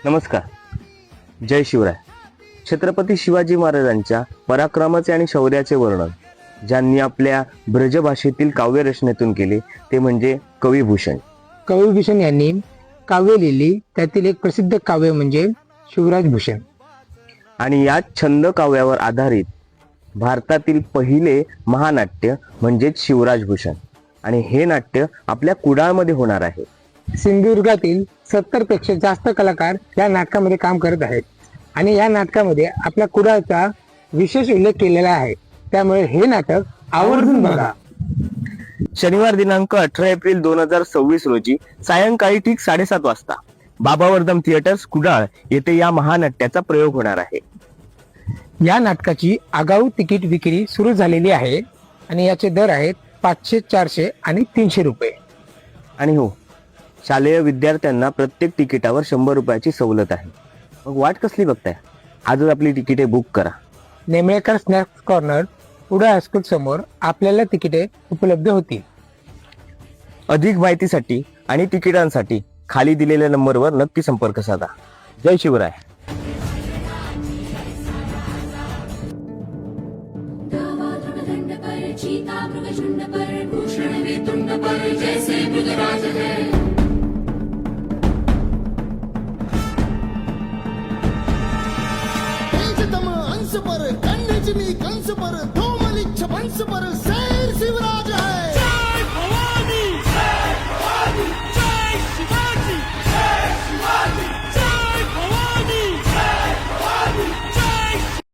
नमस्कार. जय शिवराय. छत्रपती शिवाजी महाराजांच्या पराक्रमाचे आणि शौर्याचे वर्णन ज्यांनी आपल्या ब्रजभाषेतील काव्यरचनेतून केले ते म्हणजे कविभूषण. कविभूषण यांनी काव्य लिहिली. त्यातील एक प्रसिद्ध काव्य म्हणजे शिवराज भूषण. आणि या छंद काव्यावर आधारित भारतातील पहिले महानाट्य म्हणजेच शिवराज भूषण. आणि हे नाट्य आपल्या कुडाळमध्ये होणार आहे. सिंधुदुर्गातील 70 पेक्षा जास्त कलाकार या नाटकामध्ये काम करत आहेत आणि या नाटकामध्ये आपल्या कुडाळचा विशेष उल्लेख केलेला आहे. त्यामुळे हे नाटक आवर्जून बघा. शनिवार दिनांक 18 एप्रिल 2026 रोजी सायंकाळी ठीक 7:30 वाजता बाबावर्धन थिएटर्स कुडाळ येथे या महानाट्याचा प्रयोग होणार आहे. या नाटकाची आगाऊ तिकीट विक्री सुरू झालेली आहे आणि याचे दर आहेत 500, 400 आणि 300 रुपये. आणि हो, शालेय विद्यार्थ्यांना प्रत्येक तिकिटावर 100 रुपयाची सवलत आहे. मग वाट कसली बघताय? आजच आपली तिकिटे बुक करा. Nemlekar snacks corner Kudal high school समोर आपल्याला तिकिटे उपलब्ध होतील. अधिक माहितीसाठी आणि तिकिटांसाठी खाली दिलेल्या नंबरवर नक्की संपर्क साधा. जय शिवराय. कंस पर कंस पर धूमलिच्छ पंस पर से